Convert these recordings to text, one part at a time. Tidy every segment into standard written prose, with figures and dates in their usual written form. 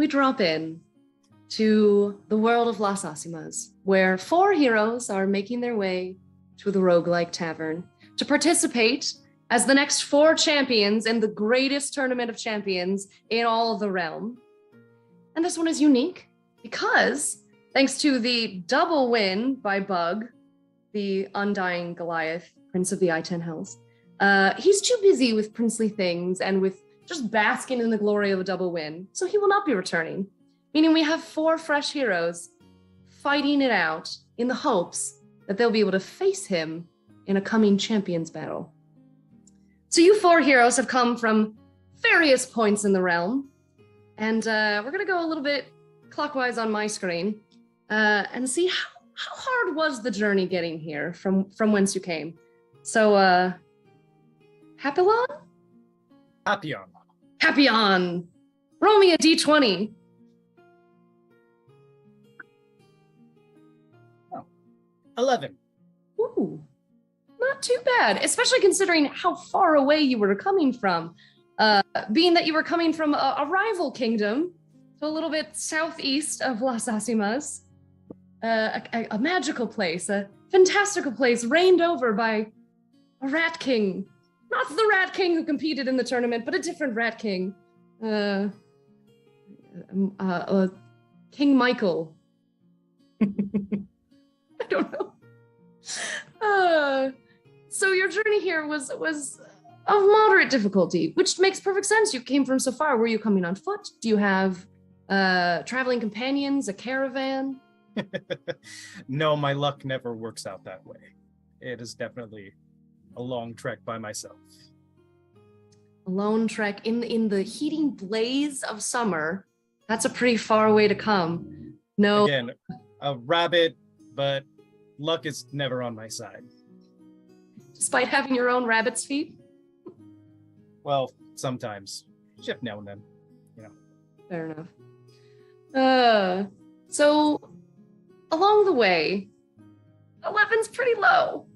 we drop in to the world of Las Asimas, where 4 heroes are making their way to the Roguelike Tavern to participate as the next 4 champions in the greatest tournament of champions in all of the realm. And this one is unique because, thanks to the double win by Bug, the undying Goliath, Prince of the I-10 Hells, he's too busy with princely things and with just basking in the glory of a double win, so he will not be returning. Meaning we have 4 fresh heroes fighting it out in the hopes that they'll be able to face him in a coming champions battle. So you 4 heroes have come from various points in the realm, and we're gonna go a little bit clockwise on my screen and see how hard was the journey getting here from whence you came. So, Papillon? Papillon. Roll me a d20. 11. Ooh, not too bad, especially considering how far away you were coming from. Being that you were coming from a rival kingdom, so a little bit southeast of Las Asimas, a magical place, a fantastical place reigned over by a rat king. Not the rat king who competed in the tournament, but a different rat king. King Michael. I don't know. So your journey here was of moderate difficulty, which makes perfect sense. You came from so far. Were you coming on foot? Do you have traveling companions, a caravan? No, my luck never works out that way. It is definitely a long trek by myself. A lone trek in the heating blaze of summer. That's a pretty far way to come. No. Again, a rabbit, but luck is never on my side. Despite having your own rabbit's feet? Well, sometimes. Shift now and then, you know. Fair enough. So, along the way, 11's pretty low.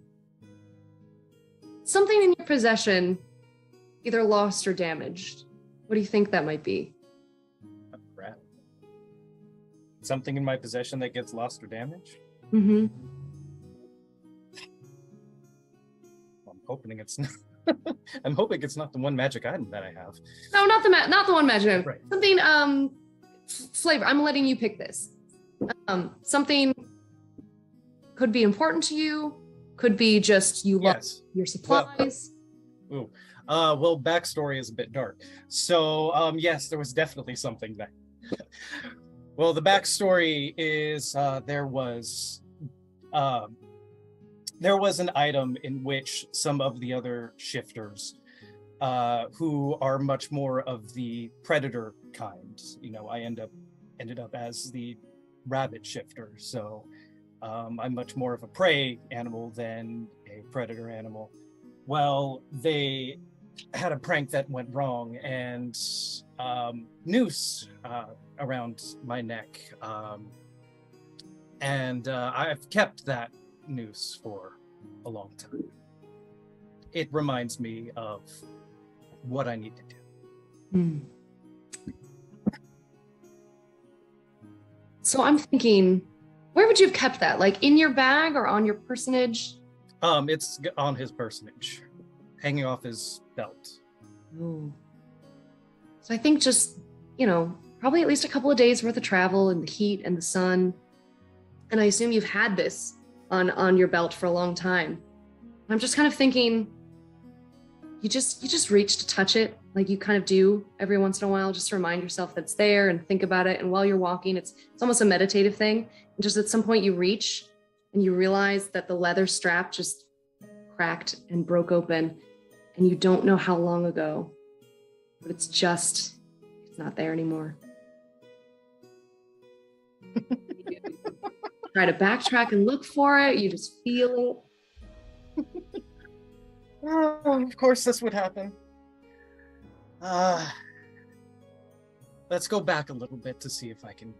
Something in your possession either lost or damaged. What do you think that might be? A rat. Something in my possession that gets lost or damaged? Mm-hmm. I'm hoping it's not. I'm hoping it's not the one magic item that I have. No, not the one magic item. Right. Something flavor. I'm letting you pick this. Something could be important to you. Could be just you lost your supplies. Well, backstory is a bit dark. So, yes, there was definitely something there. Well, the backstory is there was an item in which some of the other shifters, who are much more of the predator kind, you know, I ended up as the rabbit shifter. So I'm much more of a prey animal than a predator animal. Well, they had a prank that went wrong, and noose around my neck, and I've kept that noose for a long time. It reminds me of what I need to do. So I'm thinking, where would you have kept that? Like in your bag or on your personage? It's on his personage, hanging off his belt. Ooh. So I think just, you know, probably at least a couple of days worth of travel in the heat and the sun. And I assume you've had this on your belt for a long time. And I'm just kind of thinking, you just reach to touch it, like you kind of do every once in a while, just to remind yourself that it's there and think about it. And while you're walking, it's almost a meditative thing. And just at some point you reach and you realize that the leather strap just cracked and broke open, and you don't know how long ago, but it's not there anymore. Try to backtrack and look for it. You just feel it. Oh, of course this would happen. Let's go back a little bit to see if I can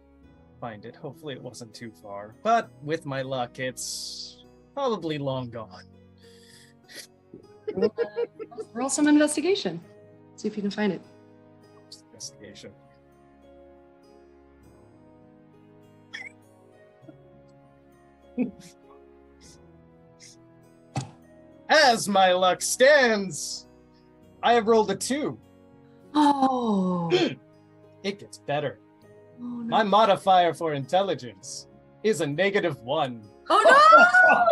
find it. Hopefully it wasn't too far. But with my luck, it's probably long gone. Roll some investigation. See if you can find it. Investigation. As my luck stands, I have rolled a 2. Oh. It gets better. Oh, no. My modifier for intelligence is a -1. Oh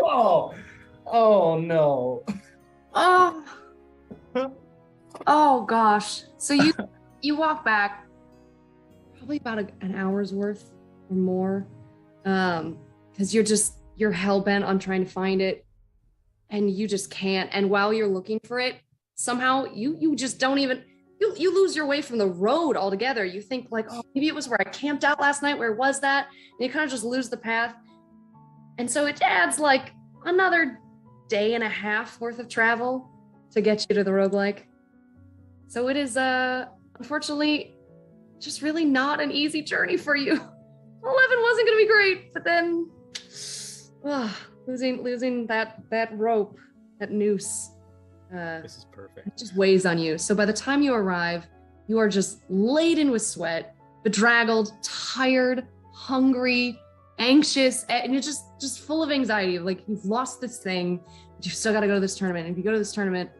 no! Oh no. Oh. Oh gosh. So you walk back probably about an hour's worth or more, because you're hell-bent on trying to find it, and you just can't. And while you're looking for it, somehow you just don't even you lose your way from the road altogether. You think like, oh, maybe it was where I camped out last night. Where was that? And you kind of just lose the path. And so it adds like another day and a half worth of travel to get you to the roguelike. So it is unfortunately just really not an easy journey for you. 11 wasn't gonna be great, but then losing that rope, that noose. This is perfect. It just weighs on you. So by the time you arrive, you are just laden with sweat, bedraggled, tired, hungry, anxious, and you're just full of anxiety. Like you've lost this thing, but you still got to go to this tournament. And if you go to this tournament,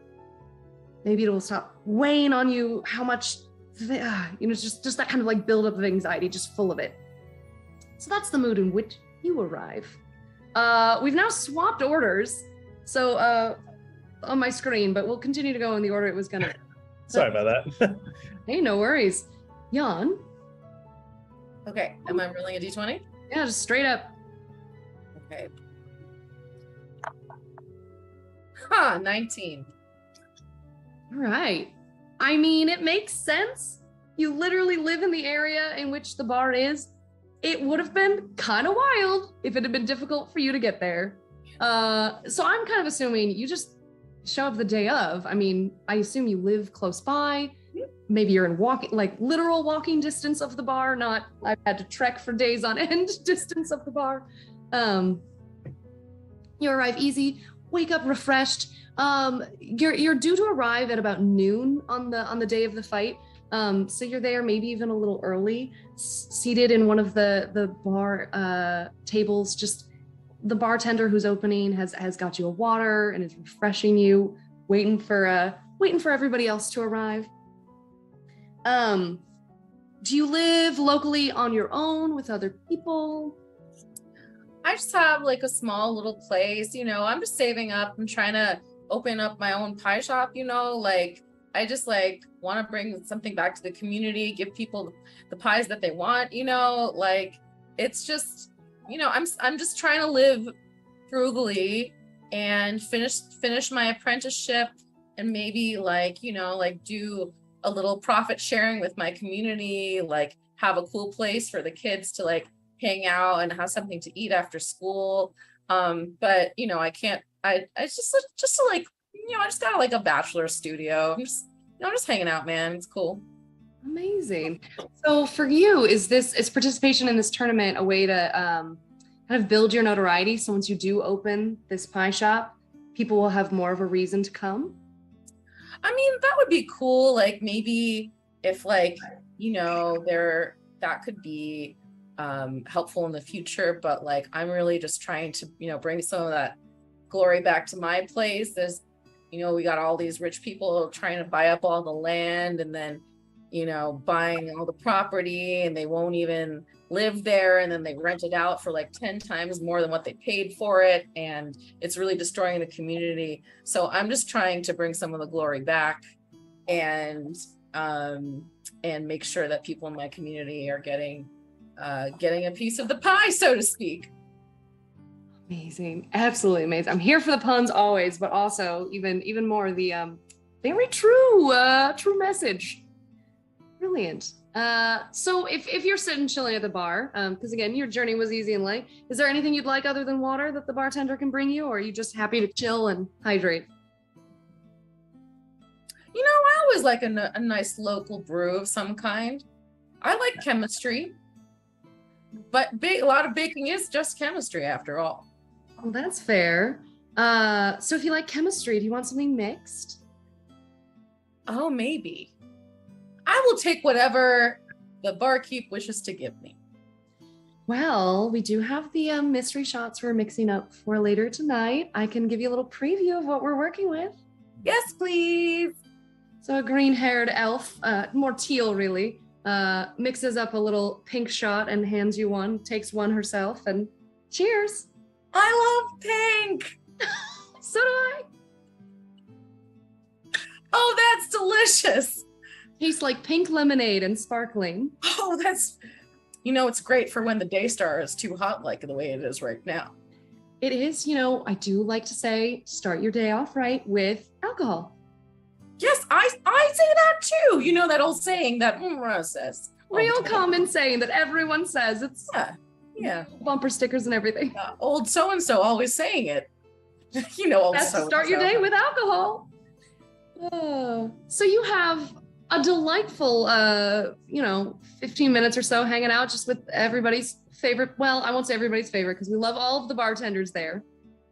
maybe it will stop weighing on you how much, just that kind of like buildup of anxiety, just full of it. So that's the mood in which you arrive. We've now swapped orders. So on my screen, but we'll continue to go in the order it was gonna. Sorry about that. Hey, no worries. Jan. Okay, am I rolling a d20? Yeah, just straight up. Okay. 19. All right. I mean, it makes sense. You literally live in the area in which the bar is. It would have been kind of wild if it had been difficult for you to get there. So I'm kind of assuming you just show up the day of. I mean, I assume you live close by. Maybe you're in literal walking distance of the bar, not I've had to trek for days on end distance of the bar. You arrive easy, wake up refreshed. You're due to arrive at about noon on the day of the fight. So you're there maybe even a little early, seated in one of the bar tables. Just the bartender who's opening has got you a water and is refreshing you, waiting for everybody else to arrive. Do you live locally on your own with other people? I just have like a small little place, I'm just saving up. I'm trying to open up my own pie shop, like I just like want to bring something back to the community, give people the pies that they want, like it's just, I'm just trying to live frugally and finish my apprenticeship and maybe like do a little profit sharing with my community, like have a cool place for the kids to like hang out and have something to eat after school. But I can't, I just to like, I just got like a bachelor studio. I'm just hanging out, man. It's cool. Amazing. So for you, is participation in this tournament a way to kind of build your notoriety? So once you do open this pie shop, people will have more of a reason to come? I mean, that would be cool. Like maybe if like, that could be helpful in the future, but like, I'm really just trying to, bring some of that glory back to my place. There's, we got all these rich people trying to buy up all the land and then, buying all the property, and they won't even live there. And then they rent it out for like 10 times more than what they paid for it. And it's really destroying the community. So I'm just trying to bring some of the glory back and make sure that people in my community are getting a piece of the pie, so to speak. Amazing. Absolutely amazing. I'm here for the puns always, but also even more the very true message. Brilliant. So if you're sitting chilling at the bar, because again, your journey was easy and light, is there anything you'd like other than water that the bartender can bring you, or are you just happy to chill and hydrate? I always like a nice local brew of some kind. I like chemistry, but a lot of baking is just chemistry after all. Well, that's fair. So if you like chemistry, do you want something mixed? Oh, maybe. I will take whatever the barkeep wishes to give me. Well, we do have the mystery shots we're mixing up for later tonight. I can give you a little preview of what we're working with. Yes, please. So a green-haired elf, more teal really, mixes up a little pink shot and hands you one, takes one herself, and cheers. I love pink. So do I. Oh, that's delicious. Tastes like pink lemonade and sparkling. Oh, that's, it's great for when the day star is too hot like the way it is right now. It is, I do like to say, start your day off right with alcohol. Yes, I say that too. You know that old saying that Horace says. Real common saying that everyone says. It's yeah. Bumper stickers and everything. Old so-and-so always saying it. Old Best to start your day with alcohol. So you have a delightful, 15 minutes or so hanging out just with everybody's favorite. Well, I won't say everybody's favorite because we love all of the bartenders there,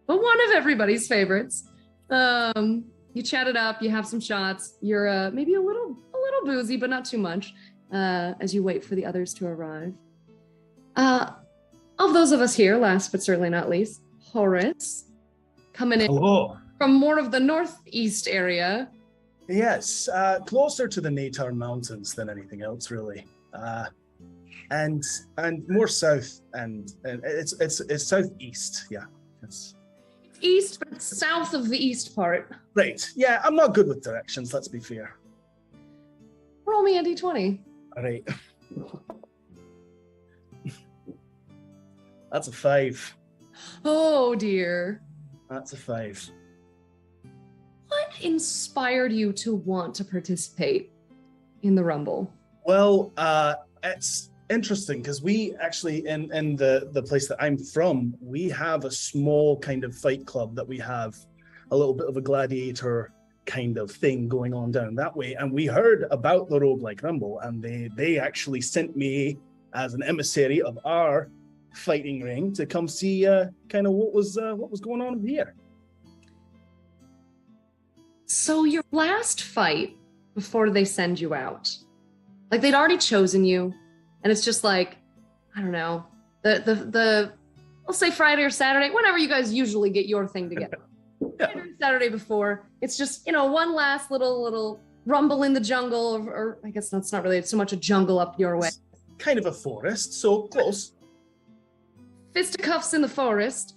but one of everybody's favorites. You chat it up, you have some shots. You're maybe a little boozy, but not too much as you wait for the others to arrive. Of those of us here, last but certainly not least, Horace, coming in Hello. from more of the northeast area. Yes, closer to the Natar Mountains than anything else, really, and more south, and it's southeast. Yeah, it's East, but it's south of the east part. right. Yeah, I'm not good with directions. Let's be fair. Roll me a d20. All right. That's a 5. Oh dear. That's a 5. What inspired you to want to participate in the Rumble? Well, it's interesting because we actually, in the place that I'm from, we have a small kind of fight club that we have a little bit of a gladiator kind of thing going on down that way. And we heard about the Roguelike Rumble, and they actually sent me as an emissary of our fighting ring to come see kind of what was going on here. So your last fight before they send you out, like they'd already chosen you, and it's just like, I don't know, the I'll say Friday or Saturday, whenever you guys usually get your thing together. Yeah. Saturday before, it's just, one last little rumble in the jungle, or I guess that's not really so much a jungle up your way. It's kind of a forest, so close. Fisticuffs in the forest.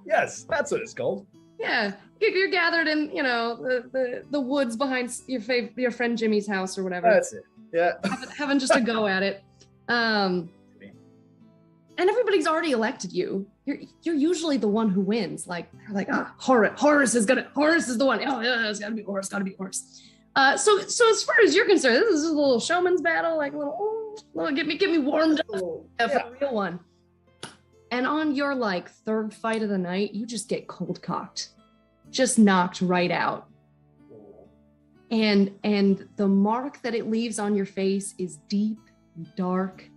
Yes, that's what it's called. Yeah, you're gathered in, the woods behind your friend Jimmy's house or whatever. That's it. Yeah. Having just a go at it. And everybody's already elected you. You're usually the one who wins. Like they're like, Horace is the one. Oh yeah, it's gotta be Horace. So as far as you're concerned, this is a little showman's battle, like a little get me warmed up for the real one. And on your third fight of the night, you just get cold cocked, just knocked right out. And the mark that it leaves on your face is deep and dark.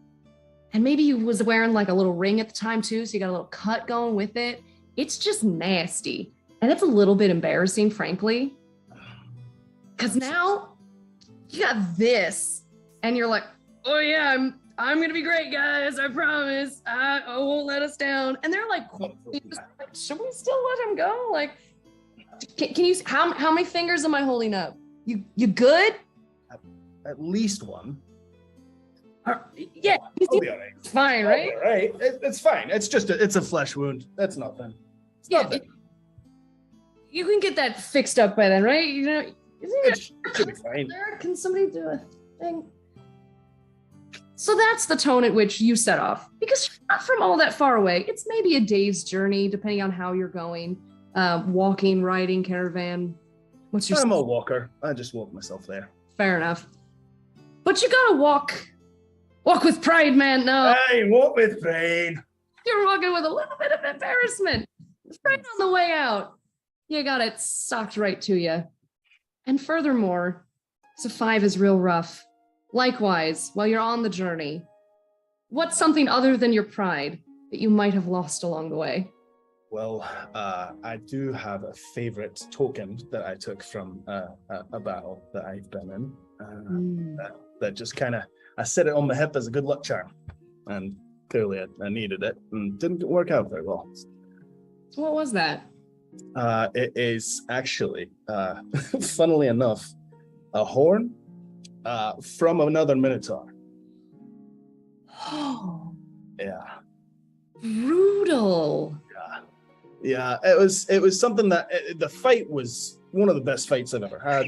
And maybe you was wearing a little ring at the time too, so you got a little cut going with it. It's just nasty. And it's a little bit embarrassing, frankly. Because now you got this, and you're like, oh yeah, I'm gonna be great, guys. I promise. I won't let us down. And they're like, should we still let him go? Like, can you? How many fingers am I holding up? You good? At least one. Yeah, I'll be all right. it's fine, right? All right, it's fine. It's just it's a flesh wound. That's nothing. It's nothing. You can get that fixed up by then, right? It should be fine. Can somebody do a thing? So that's the tone at which you set off, because you're not from all that far away. It's maybe a day's journey, depending on how you're going. Walking, riding, caravan. What's your? I'm a walker. I just walk myself there. Fair enough. But you gotta walk with pride, man. No, I walk with pride. you're walking with a little bit of embarrassment. Right on the way out, you got it socked right to you. And furthermore, so 5 is real rough. Likewise, while you're on the journey, what's something other than your pride that you might have lost along the way? Well, I do have a favorite token that I took from a battle that I've been in. That just kind of, I set it on my hip as a good luck charm. and clearly I needed it, and didn't work out very well. So what was that? It is actually, funnily enough, a horn from another Minotaur. Oh, Yeah. brutal. Yeah, it was something that the fight was one of the best fights I've ever had,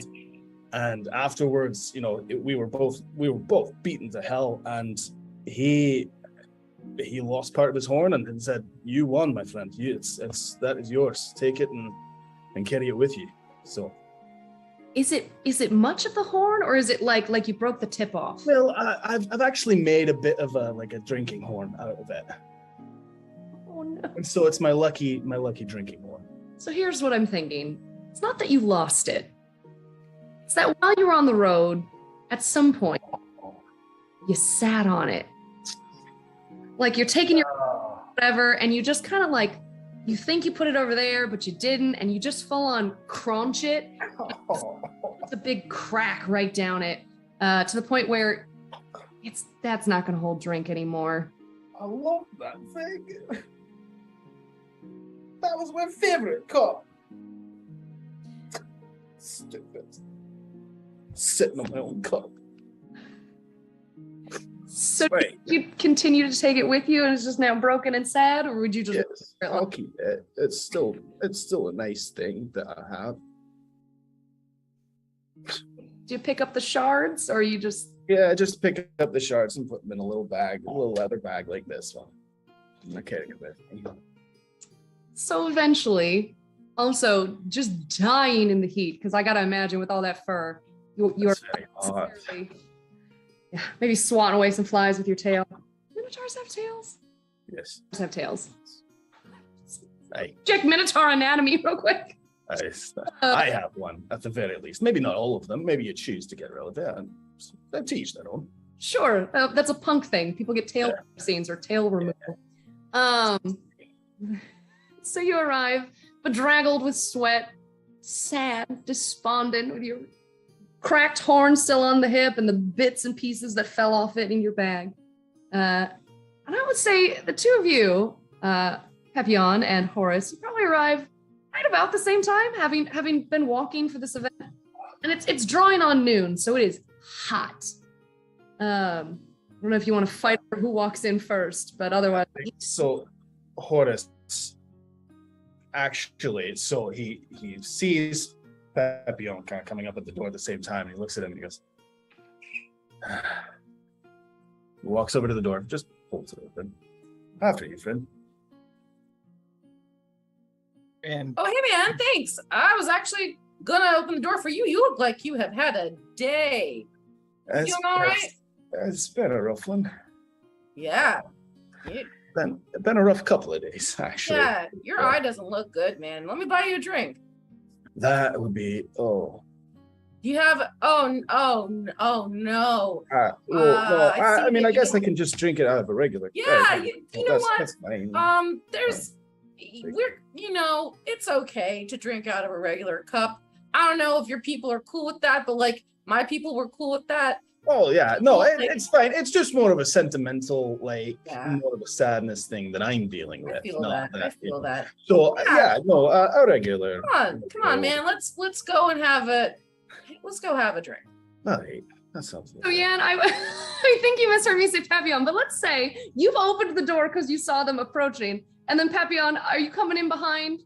and afterwards, we were both beaten to hell, and he lost part of his horn and said, "You won, my friend. That is yours. Take it and carry it with you." So, Is it much of the horn, or is it like you broke the tip off? well, I've actually made a bit of a drinking horn out of it. Oh no. And so it's my lucky drinking horn. So here's what I'm thinking. It's not that you lost it. It's that while you were on the road, at some point, you sat on it. Like you're taking your whatever, and you just kind of like, you think you put it over there, but you didn't, and you just full on crunch it. It's a big crack right down it, to the point where that's not going to hold drink anymore. I love that thing. That was my favorite cup. Stupid. Sitting on my own cup. So Right. you continue to take it with you, and it's just now broken and sad, or would you just? Yes, I'll keep it. It's still a nice thing that I have. Do you pick up the shards, or you just? Yeah, just pick up the shards and put them in a little leather bag like this one. I carry it with me. So eventually, also just dying in the heat, because I gotta imagine with all that fur, you're That's very hot. yeah, maybe swatting away some flies with your tail. Minotaurs have tails. Yes. Minotaurs have tails. I Check Minotaur anatomy real quick. I have one at the very least. Maybe not all of them. Maybe you choose to get rid of it. And teach their own. Sure, that's a punk thing. People get tail piercings or tail removal. So you arrive, bedraggled with sweat, sad, despondent, with your cracked horn still on the hip and the bits and pieces that fell off it in your bag. And I would say the two of you, Papillon and Horace, you probably arrive right about the same time, having been walking for this event. And it's drawing on noon, so it is hot. I don't know if you want to fight over who walks in first, but otherwise. So Horace actually, so he sees Papillon kind of coming up at the door at the same time, and he looks at him and he goes, he walks over to the door, just holds it open. After you, friend. And Oh, hey man, thanks. I was actually gonna open the door for you. You look like you have had a day. You doing all right? It's been a rough one. Yeah. Been a rough couple of days, actually. Yeah, your eye doesn't look good, man. Let me buy you a drink. That would be You have no. no. I see I guess I can just drink it out of a regular. Yeah, you know what? That's fine. It's okay to drink out of a regular cup. I don't know if your people are cool with that, but like my people were cool with that. Oh yeah, no, it's fine. It's just more of a sentimental, more of a sadness thing that I'm dealing with. I feel that. So Yeah. a regular. Come on, man. Let's go and have a drink. All right, that sounds good. So yeah, and I think you misheard me say Papillon, but let's say you've opened the door because you saw them approaching, and then Papillon, are you coming in behind?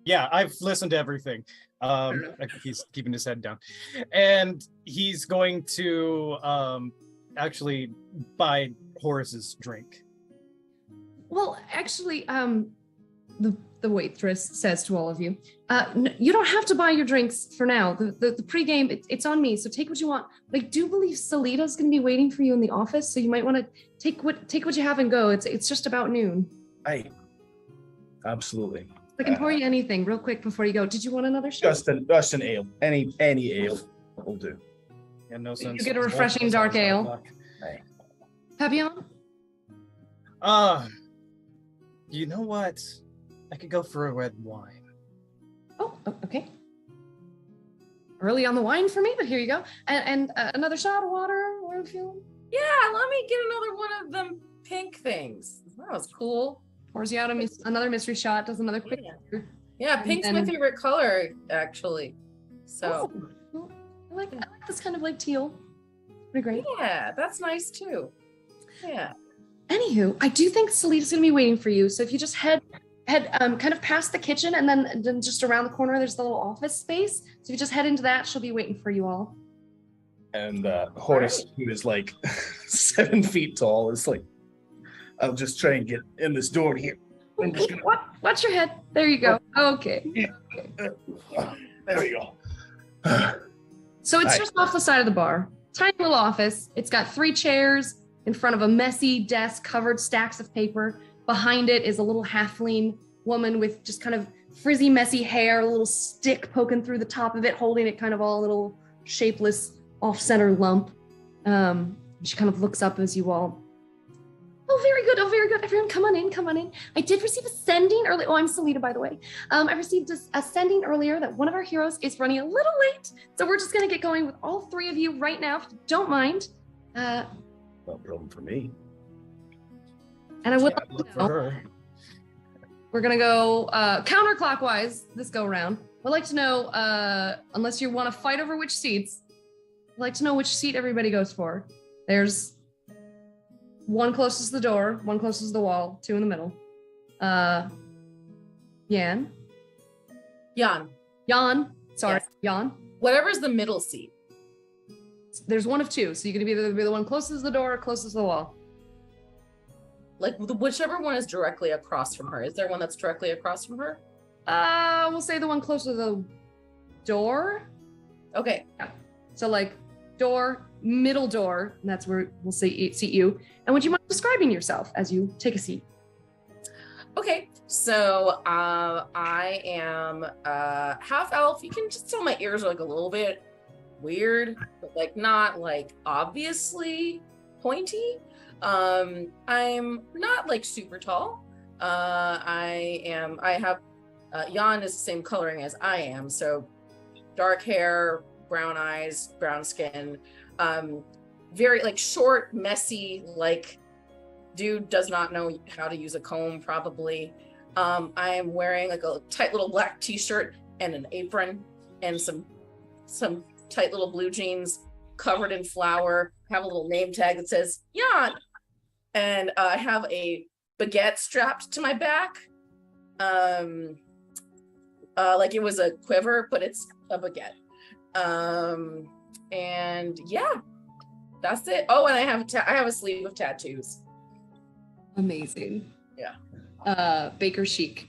yeah, I've listened to everything. He's keeping his head down, and he's going to actually buy Horace's drink. Well, actually, the waitress says to all of you, you don't have to buy your drinks for now. The pregame, it's on me, so take what you want. But I do believe Salita's going to be waiting for you in the office, so you might want to take what you have and go. It's just about noon. Absolutely. I can pour you anything real quick before you go. Did you want another shot? Just an ale. Any ale will do. Yeah, no sense. You get a refreshing dark ale. Papillon? You know what? I could go for a red wine. Oh, okay. Early on the wine for me, but here you go. And another shot of water. What are you feeling? Yeah, let me get another one of them pink things. That was cool. Pours you out another mystery shot, does another quick. Yeah, pink's my favorite color, actually. So well, I like this kind of like teal. Pretty great. Yeah, that's nice too. Yeah. Anywho, I do think Salita's gonna be waiting for you. So if you just head kind of past the kitchen and then just around the corner, there's the little office space. So if you just head into that, she'll be waiting for you all. And Horace, who is like 7 feet tall, is like, I'll just try and get in this door here. Watch your head. There you go. Okay. There we go. So it's just off the side of the bar. Tiny little office. It's got 3 chairs in front of a messy desk covered stacks of paper. Behind it is a little halfling woman with just kind of frizzy, messy hair, a little stick poking through the top of it, holding it kind of all a little shapeless off-center lump. She kind of looks up as you all. Oh, very good. Everyone, come on in. I did receive a sending early. Oh, I'm Salita, by the way. I received a sending earlier that one of our heroes is running a little late. So we're just going to get going with all 3 of you right now, if you don't mind. No problem for me. And I would Yeah, look for her. We're going to go counterclockwise this go around. I'd like to know, unless you want to fight over which seats, I'd like to know which seat everybody goes for. There's 1 closest to the door, 1 closest to the wall, 2 in the middle. Jan. Sorry, Yes. Jan. Whatever's the middle seat. There's 1 of 2, so you can either be the one closest to the door or closest to the wall. Like whichever one is directly across from her. Is there one that's directly across from her? We'll say the one closer to the door. Okay. So like door, middle door, and that's where we'll seat you. And would you mind describing yourself as you take a seat? Okay, so I am half elf. You can just tell my ears are like a little bit weird, but like not like obviously pointy. I'm not like super tall. I have Jan is the same coloring as I am, so dark hair, brown eyes, brown skin, very like short, messy, like dude does not know how to use a comb probably. I am wearing like a tight little black t-shirt and an apron and some tight little blue jeans covered in flour. I have a little name tag that says Jan, and I have a baguette strapped to my back. Like it was a quiver, but it's a baguette. And yeah, that's it. Oh, and I have a sleeve of tattoos. Amazing. Yeah. Baker chic.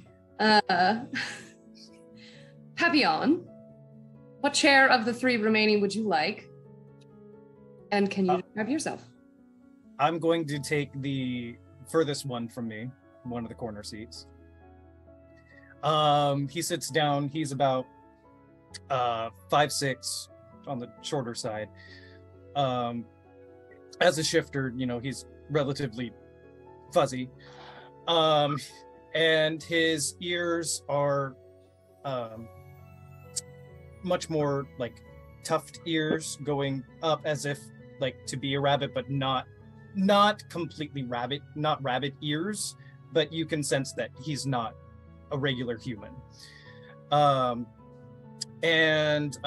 Papillon, what chair of the 3 remaining would you like? And can you describe yourself? I'm going to take the furthest one from me, one of the corner seats. He sits down. He's about 5'6", on the shorter side. As a shifter, he's relatively fuzzy. And his ears are much more like tuft ears going up as if like to be a rabbit, but not completely rabbit, not rabbit ears, but you can sense that he's not a regular human. And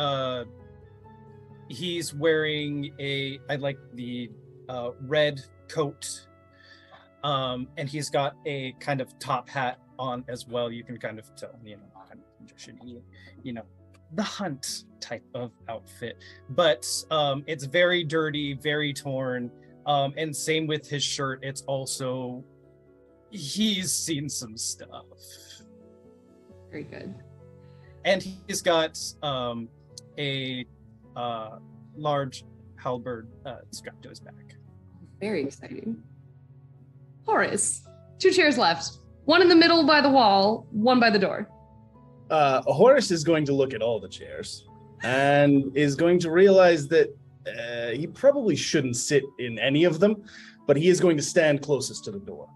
he's wearing I like the red coat, and he's got a kind of top hat on as well. You can kind of tell, kind of magician-y, the hunt type of outfit, but it's very dirty, very torn, and same with his shirt. It's also, he's seen some stuff. Very good. And he's got a large halberd strapped to his back. Very exciting. Horace, 2 chairs left. 1 in the middle by the wall, 1 by the door. Horace is going to look at all the chairs and is going to realize that he probably shouldn't sit in any of them, but he is going to stand closest to the door.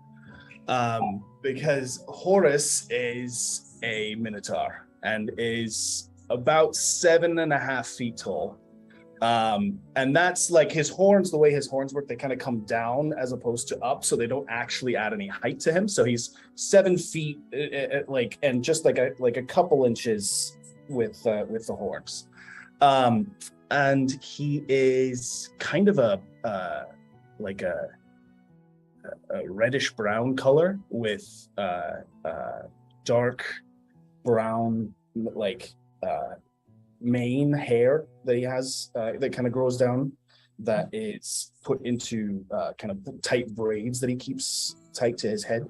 Because Horace is a minotaur and is about 7.5 feet tall. And that's like his horns, the way his horns work, they kind of come down as opposed to up, so they don't actually add any height to him. So he's 7 feet, like, and just like a couple inches with the horns. And he is kind of a reddish brown color with dark brown, like mane hair that he has that kind of grows down, that is put into kind of tight braids that he keeps tight to his head.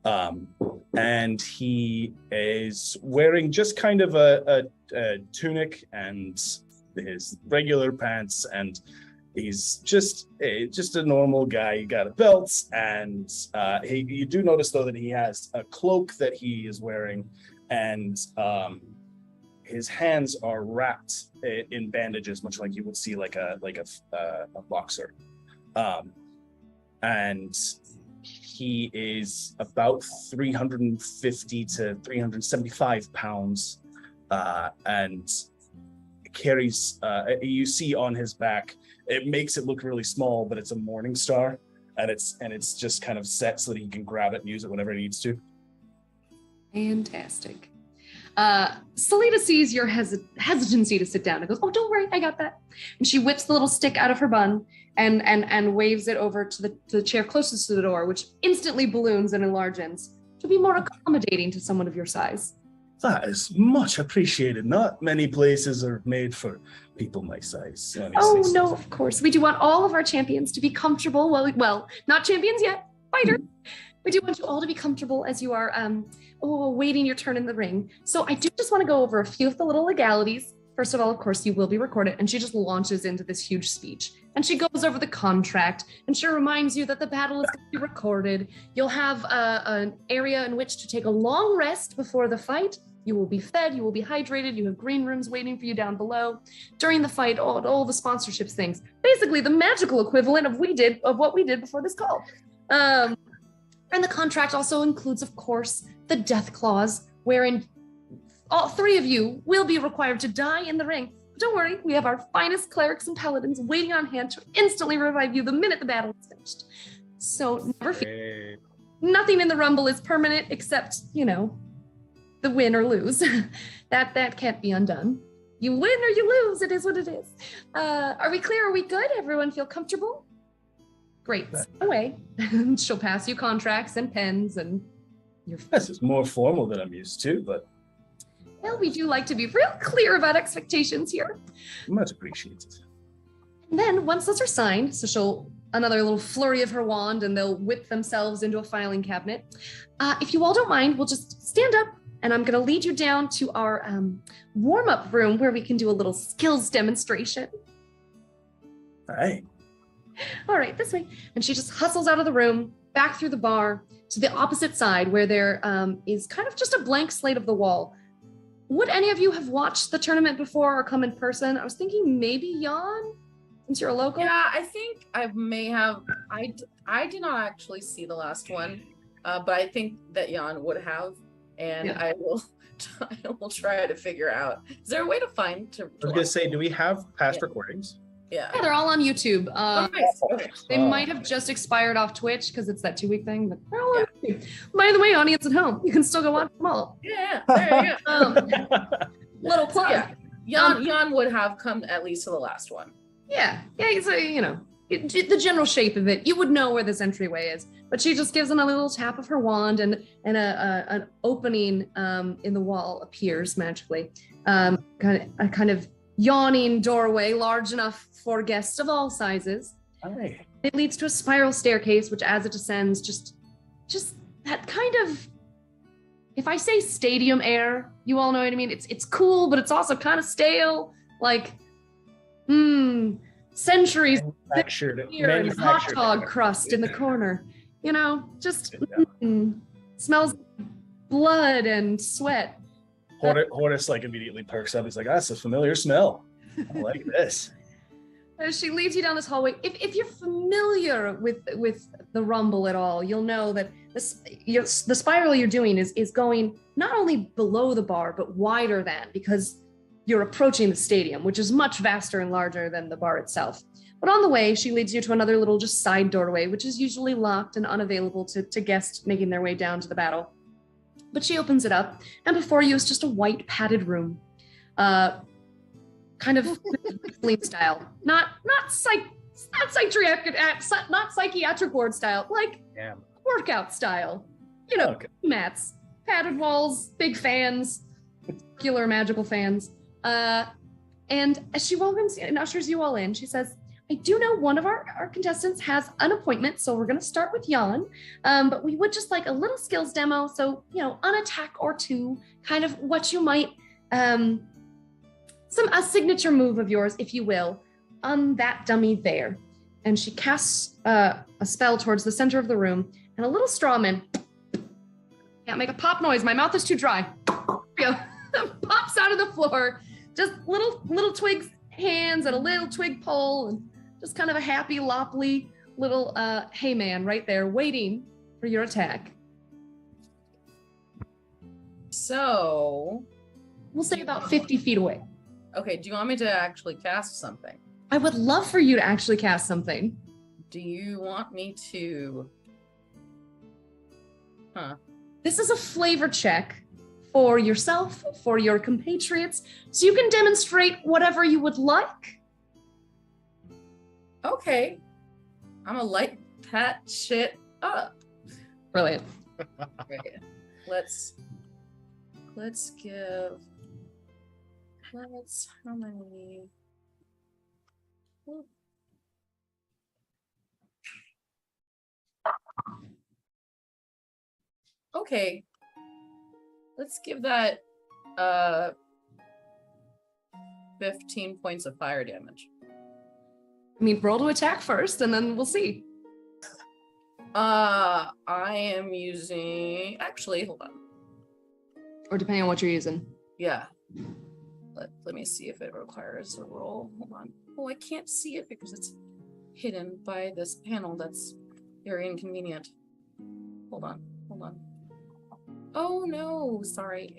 And he is wearing just kind of a tunic and his regular pants, and he's just a normal guy. He got a belt, and you do notice though that he has a cloak that he is wearing, and his hands are wrapped in bandages, much like you would see like a boxer. And he is about 350 to 375 pounds, and carries, you see on his back, it makes it look really small, but it's a morning star, and it's just kind of set so that he can grab it and use it whenever he needs to. Fantastic. Salita sees your hesitancy to sit down and goes, "Oh, don't worry, I got that." And she whips the little stick out of her bun and waves it over to the chair closest to the door, which instantly balloons and enlarges to be more accommodating to someone of your size. That is much appreciated. Not many places are made for people my size. Oh, no, of course. We do want all of our champions to be comfortable. Well, not champions yet, fighter. We do want you all to be comfortable as you are waiting your turn in the ring. So I do just want to go over a few of the little legalities. First of all, of course, you will be recorded. And she just launches into this huge speech. And she goes over the contract, and she reminds you that the battle is going to be recorded. You'll have an area in which to take a long rest before the fight. You will be fed, you will be hydrated, you have green rooms waiting for you down below. During the fight, all the sponsorships things. Basically, the magical equivalent of what we did before this call. And the contract also includes, of course, the death clause, wherein all 3 of you will be required to die in the ring. But don't worry, we have our finest clerics and paladins waiting on hand to instantly revive you the minute the battle is finished. So never fear. Nothing in the Rumble is permanent except, the win or lose. that can't be undone. You win or you lose. It is what it is. Are we clear? Are we good? Everyone feel comfortable? Great. Away. She'll pass you contracts and pens and This is more formal than I'm used to, but well, we do like to be real clear about expectations here. Much appreciated. And then once those are signed, so she'll another little flurry of her wand and they'll whip themselves into a filing cabinet. If you all don't mind, we'll just stand up and I'm going to lead you down to our warm-up room where we can do a little skills demonstration. All right. All right, this way. And she just hustles out of the room, back through the bar to the opposite side where there is kind of just a blank slate of the wall. Would any of you have watched the tournament before or come in person? I was thinking maybe Jan, since you're a local. Yeah, I think I may have. I did not actually see the last one, but I think that Jan would have, and yeah. I will try to figure out. Is there a way to find? I was gonna say, do we have past recordings? Yeah, they're all on YouTube. Nice. Okay. They might have just expired off Twitch because it's that 2-week thing, but they're all on YouTube. By the way, audience at home, you can still go watch them all. Yeah, there you go. Little plug. Yeah. Jan would have come at least to the last one. Yeah, so the general shape of it, you would know where this entryway is. But she just gives them a little tap of her wand, and an opening in the wall appears magically. Kind of yawning doorway, large enough for guests of all sizes. Hi. It leads to a spiral staircase, which as it descends, just that kind of, if I say stadium air, you all know what I mean? It's cool, but it's also kind of stale. Like, centuries and hot dog crust in the corner. Smells blood and sweat. Horace immediately perks up. He's like, that's a familiar smell. I like this. She leads you down this hallway. If you're familiar with the Rumble at all, you'll know that the spiral you're doing is going not only below the bar, but wider than, because you're approaching the stadium, which is much vaster and larger than the bar itself. But on the way, she leads you to another little just side doorway, which is usually locked and unavailable to guests making their way down to the battle. But she opens it up, and before you is just a white padded room. Kind of style. Not psychiatric ward style, like workout style. You know, mats, padded walls, big fans, circular magical fans. And as she welcomes and ushers you all in, she says, I do know one of our contestants has an appointment, so we're going to start with Jan. But we would just like a little skills demo. So, you know, an attack or two, kind of what you might, a signature move of yours, if you will, on that dummy there. And she casts a spell towards the center of the room, and a little strawman, can't make a pop noise, my mouth is too dry, pops out of the floor, just little twigs hands and a little twig pole, and just kind of a happy, lopply little hey man right there waiting for your attack. So we'll say about 50 feet away. Okay, do you want me to actually cast something? I would love for you to actually cast something. Do you want me to? This is a flavor check for yourself, for your compatriots, so you can demonstrate whatever you would like. Okay. I'm gonna light that shit up. Brilliant. Okay. Let's how many? Okay. Let's give that 15 points of fire damage. I mean, roll to attack first, and then we'll see. I am using, actually, hold on. Or depending on what you're using. Yeah. Let me see if it requires a roll. Hold on. Oh, I can't see it because it's hidden by this panel that's very inconvenient. Hold on. Oh no, sorry.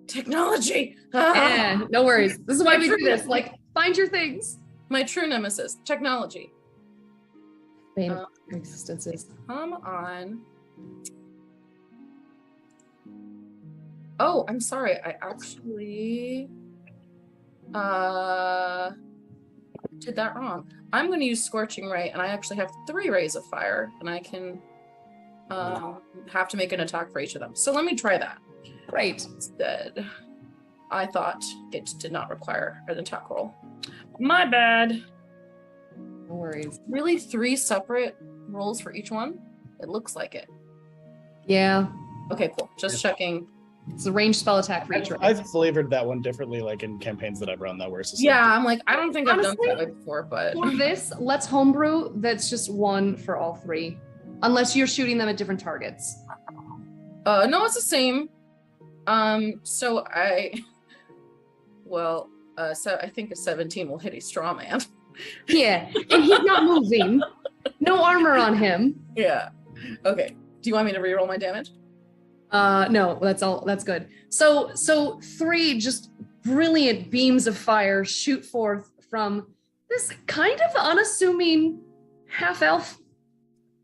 Technology! Yeah, no worries. This is why we do this. Like, find your things. My true nemesis, technology. Bane of existences. Come on. Oh, I'm sorry. I actually did that wrong. I'm going to use Scorching Ray, and I actually have 3 rays of fire, and I can have to make an attack for each of them. So let me try that. Right. Instead, I thought it did not require an attack roll. My bad. No worries. Really 3 separate rolls for each one? It looks like it. Yeah. Okay, cool. Just checking. It's a ranged spell attack for each. I've flavored that one differently, like in campaigns that I've run that were. Yeah, I'm like, I don't think honestly, I've done that way before, but for this, let's homebrew that's just 1 for all 3. Unless you're shooting them at different targets. No, it's the same. So I think a 17 will hit a straw man. Yeah, and he's not moving. No armor on him. Yeah. Okay. Do you want me to reroll my damage? No, that's all. That's good. So 3 just brilliant beams of fire shoot forth from this kind of unassuming half elf.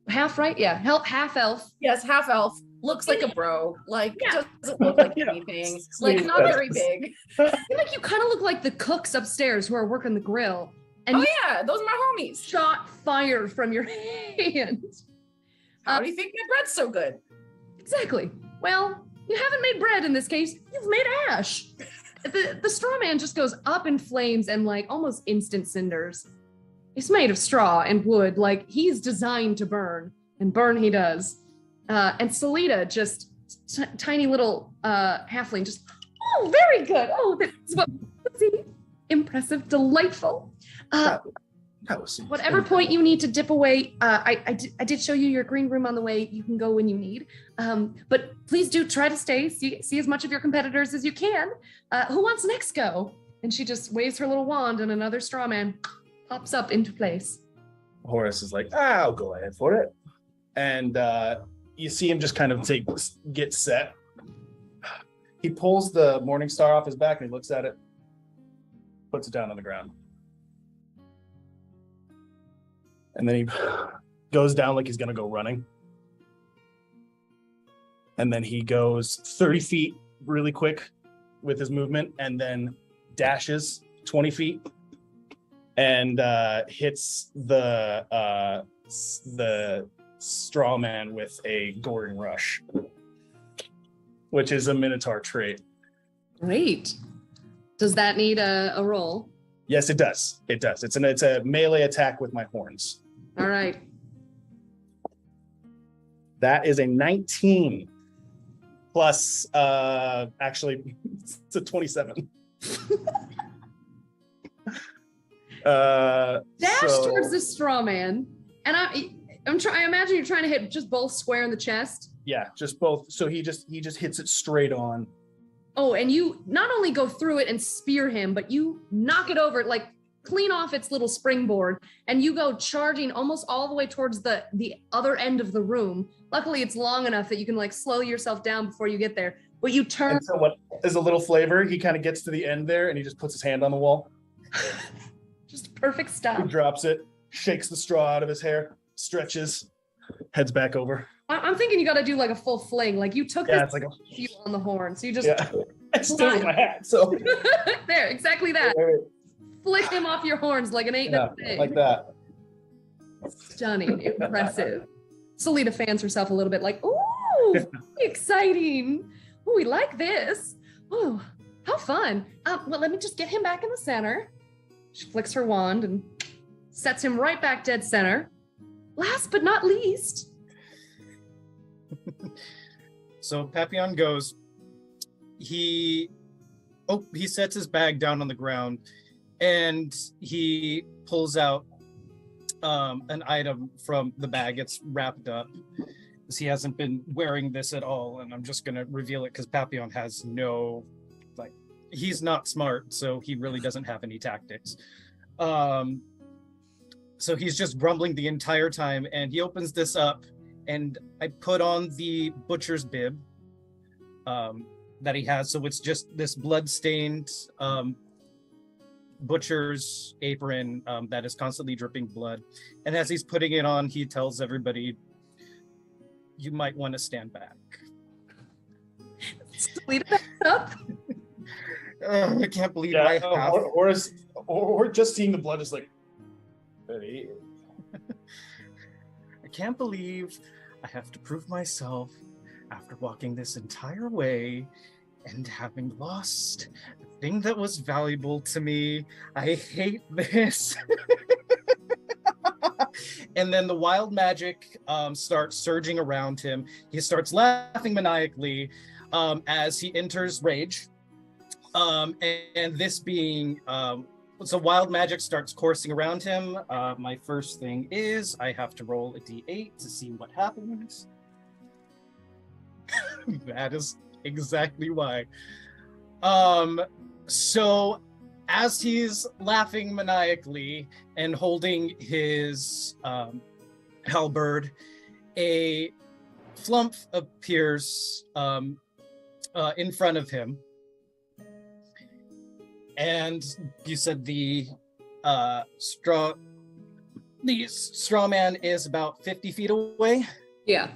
Half right? Yeah, half elf. Yes, half elf. Looks like a bro. Like, doesn't look like anything. Like, not very big. I feel like you kind of look like the cooks upstairs who are working the grill. And those are my homies. Shot fire from your hand. How do you think my bread's so good? Exactly. Well, you haven't made bread in this case. You've made ash. The straw man just goes up in flames and like almost instant cinders. It's made of straw and wood. Like, he's designed to burn, and burn he does. And Salita, just tiny little halfling, just, oh, very good. Oh, that's what, impressive, delightful. Whatever point you need to dip away, I did show you your green room on the way. You can go when you need. But please do try to stay, see as much of your competitors as you can. Who wants next go? And she just waves her little wand, and another straw man pops up into place. Horace is like, I'll go ahead for it. And you see him just kind of get set. He pulls the Morning Star off his back and he looks at it, puts it down on the ground. And then he goes down like he's going to go running. And then he goes 30 feet really quick with his movement and then dashes 20 feet and hits the straw man with a goring rush, which is a Minotaur trait. Great. Does that need a roll? Yes, it does. It does. It's a melee attack with my horns. All right. That is a 19 plus, actually, it's a 27. Dash towards the straw man, and I imagine you're trying to hit just both square in the chest. Yeah, just both. So he just hits it straight on. Oh, and you not only go through it and spear him, but you knock it over, like clean off its little springboard, and you go charging almost all the way towards the other end of the room. Luckily, it's long enough that you can like slow yourself down before you get there. But you turn. And so what is a little flavor? He kind of gets to the end there, and he just puts his hand on the wall. Just perfect stuff. He drops it, shakes the straw out of his hair, stretches, heads back over. I'm thinking you got to do like a full fling. Like you took this it's like you on the horn, so you just I still with my hat. So there, exactly that. Wait. Flick him off your horns like an ain't no thing. Like that. Stunning, impressive. Selena fans herself a little bit, like, ooh, exciting. Ooh, we like this. Ooh, how fun. Well, let me just get him back in the center. She flicks her wand and sets him right back dead center. Last but not least. So Papillon goes, he sets his bag down on the ground and he pulls out an item from the bag. It's wrapped up because he hasn't been wearing this at all. And I'm just going to reveal it because Papillon has he's not smart, so he really doesn't have any tactics. So he's just grumbling the entire time, and he opens this up, and I put on the butcher's bib that he has. So it's just this blood-stained butcher's apron that is constantly dripping blood. And as he's putting it on, he tells everybody, "You might want to stand back." Lead it up. I can't believe I have. Horace, or just seeing the blood is like, hey. I can't believe I have to prove myself after walking this entire way and having lost the thing that was valuable to me. I hate this. And then the wild magic starts surging around him. He starts laughing maniacally as he enters rage. And this being, so wild magic starts coursing around him. My first thing is I have to roll a d8 to see what happens. That is exactly why. So as he's laughing maniacally and holding his halberd, a flump appears in front of him. And you said the straw man is about 50 feet away? Yeah.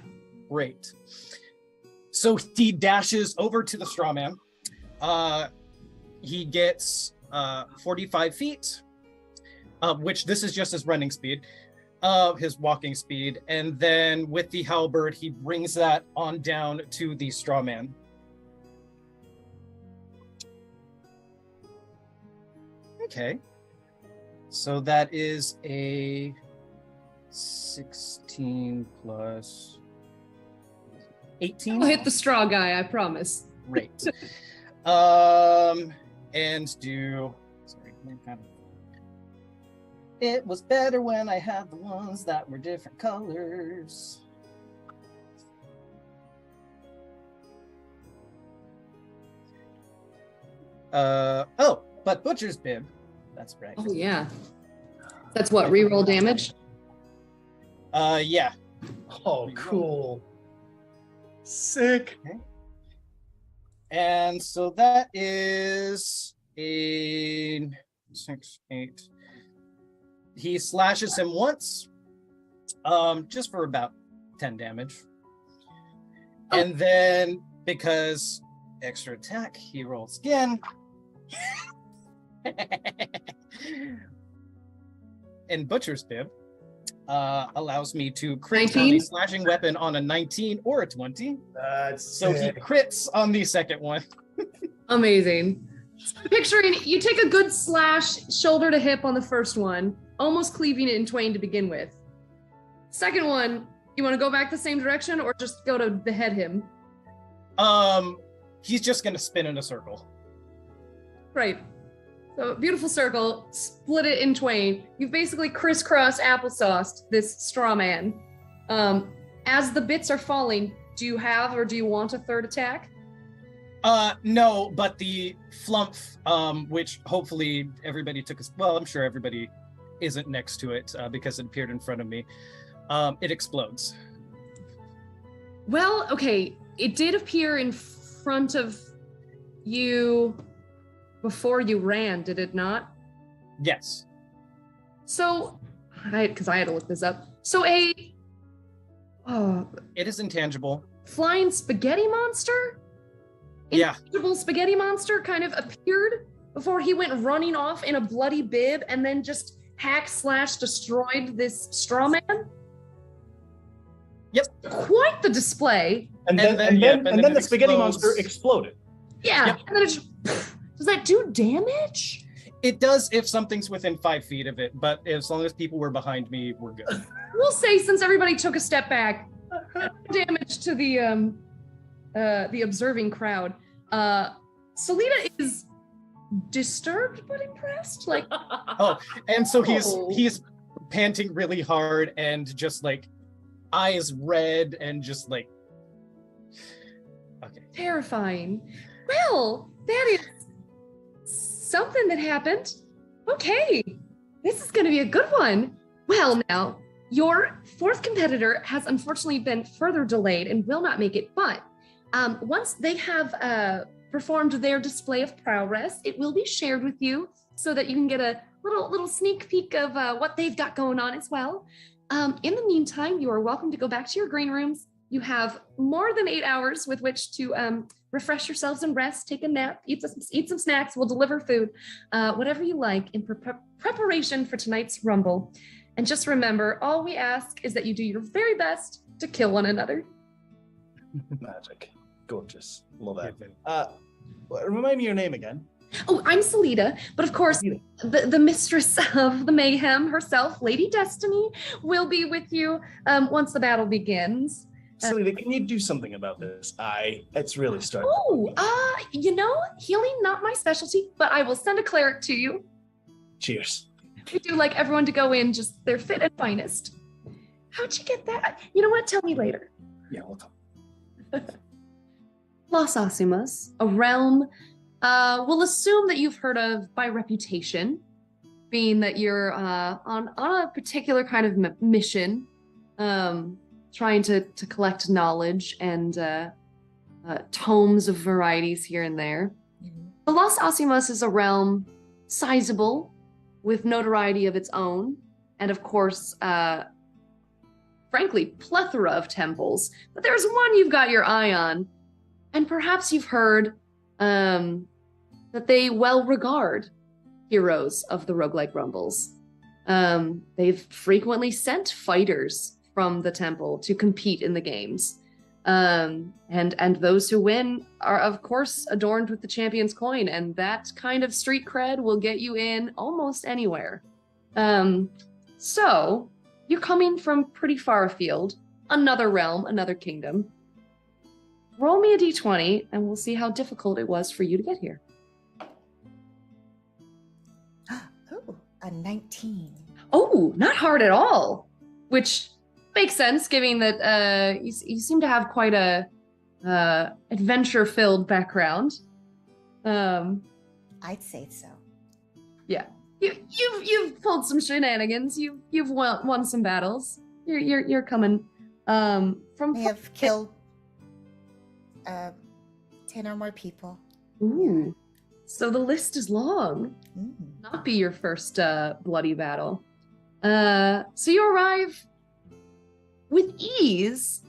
Great. So he dashes over to the straw man. He gets 45 feet, which this is just his running speed, his walking speed. And then with the halberd, he brings that on down to the straw man. Okay, so that is a 16 plus 18. I'll hit the straw guy, I promise. Great. And do. Sorry, it was better when I had the ones that were different colors. But Butcher's Bib. That's right. Oh yeah. That's what, reroll damage? Yeah. Oh, cool. Sick. Okay. And so that is a 6, 8. He slashes him once, just for about 10 damage. And then, because extra attack, he rolls again. And Butcher's Bib allows me to crit on a slashing weapon on a 19 or a 20. So he crits on the second one. Amazing. So picturing, you take a good slash shoulder to hip on the first one, almost cleaving it in twain to begin with. Second one, you want to go back the same direction or just go to behead him? He's just going to spin in a circle. Right. So beautiful circle, split it in twain. You've basically crisscross applesauced this straw man. As the bits are falling, do you have or do you want a third attack? No, but the flump, which hopefully everybody took, well, I'm sure everybody isn't next to it because it appeared in front of me. It explodes. Well, okay, it did appear in front of you before you ran, did it not? Yes. So, because I had to look this up. So it is intangible. Flying spaghetti monster? Yeah. Intangible spaghetti monster kind of appeared before he went running off in a bloody bib and then just destroyed this straw man? Yep. Quite the display. And then the spaghetti monster exploded. Yeah. Yep. And then it just, does that do damage? It does if something's within 5 feet of it, but as long as people were behind me, we're good. We'll say since everybody took a step back, damage to the observing crowd. Salida is disturbed but impressed. Like, and so he's panting really hard and just like eyes red and just like terrifying. Well, that is something that happened. Okay, this is going to be a good one. Well, now your fourth competitor has unfortunately been further delayed and will not make it, but once they have performed their display of prowess, it will be shared with you so that you can get a little sneak peek of what they've got going on as well. In the meantime, you are welcome to go back to your green rooms. You have more than 8 hours with which to refresh yourselves and rest, take a nap, eat some snacks. We'll deliver food, whatever you like in preparation for tonight's Rumble. And just remember, all we ask is that you do your very best to kill one another. Magic. Gorgeous. Love it. Remind me your name again. Oh, I'm Salida, but of course, the mistress of the mayhem herself, Lady Destiny, will be with you once the battle begins. Salida, can you do something about this? It's really starting. Healing not my specialty, but I will send a cleric to you. Cheers. We do like everyone to go in just their fit and finest. How'd you get that? You know what? Tell me later. Yeah, we'll talk. Las Asimas, a realm we'll assume that you've heard of by reputation, being that you're on a particular kind of mission, trying to collect knowledge and tomes of varieties here and there. Mm-hmm. The Las Asimas is a realm sizable, with notoriety of its own, and of course, frankly, plethora of temples. But there's one you've got your eye on, and perhaps you've heard that they well regard heroes of the Roguelike Rumbles. They've frequently sent fighters from the temple to compete in the games. And those who win are, of course, adorned with the champion's coin, and that kind of street cred will get you in almost anywhere. So, you're coming from pretty far afield, another realm, another kingdom. Roll me a d20, and we'll see how difficult it was for you to get here. Oh, a 19. Oh, not hard at all. Which makes sense, given that you seem to have quite a adventure-filled background. I'd say so. Yeah, you've pulled some shenanigans. You've won some battles. You're coming from. I have killed 10 or more people. Ooh. So the list is long. Mm. Not be your first bloody battle. So you arrive with ease,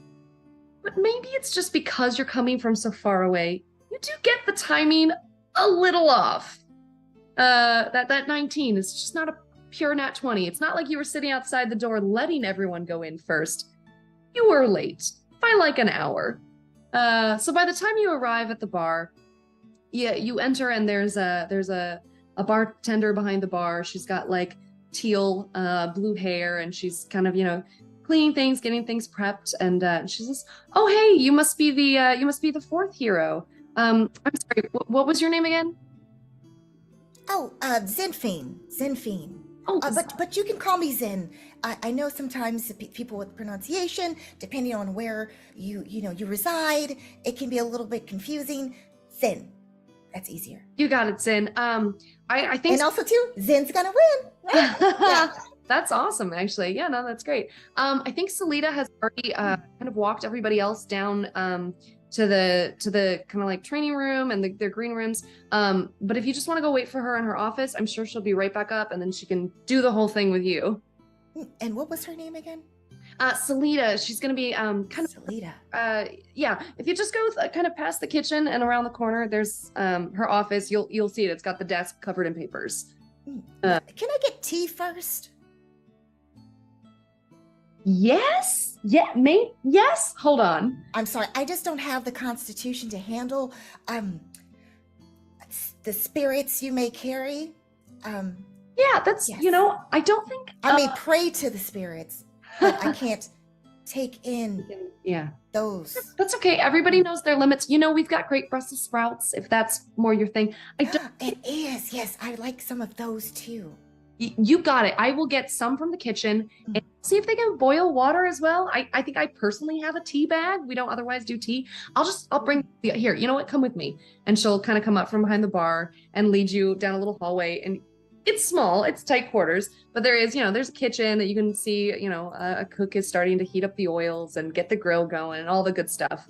but maybe it's just because you're coming from so far away. You do get the timing a little off. That 19 is just not a pure nat 20. It's not like you were sitting outside the door letting everyone go in first. You were late by like an hour. So by the time you arrive at the bar, yeah, you enter and there's a bartender behind the bar. She's got like teal blue hair, and she's kind of, cleaning things, getting things prepped, and she says, "Oh, hey, you must be the fourth hero. I'm sorry, what was your name again?" Oh, Zenfine. Oh, But you can call me Zen. I know sometimes people with pronunciation, depending on where you reside, it can be a little bit confusing. Zen, that's easier. you got it, Zen. I think, And also too, Zen's gonna win. Right? Yeah. that's awesome, actually. Yeah, no, that's great. I think Salida has already kind of walked everybody else down to the kind of like training room and their green rooms. But if you just want to go wait for her in her office, I'm sure she'll be right back up, and then she can do the whole thing with you. And what was her name again? Salida, she's going to be kind of Salida. yeah. If you just go kind of past the kitchen and around the corner, there's her office. You'll see it. It's got the desk covered in papers. Can I get tea first? Yes. Yeah. Yes. Hold on. I'm sorry, I just don't have the constitution to handle the spirits you may carry. Yeah. That's Yes. I don't think. I may pray to the spirits, but I can't take in Yeah. those. That's okay. Everybody knows their limits. We've got great Brussels sprouts, if that's more your thing. It is, yes. I like some of those too. You got it. I will get some from the kitchen and see if they can boil water as well. I think I personally have a tea bag. We don't otherwise do tea. I'll bring here. You know what? Come with me. And she'll kind of come up from behind the bar and lead you down a little hallway. And it's small, it's tight quarters, but there is, there's a kitchen that you can see, a cook is starting to heat up the oils and get the grill going and all the good stuff.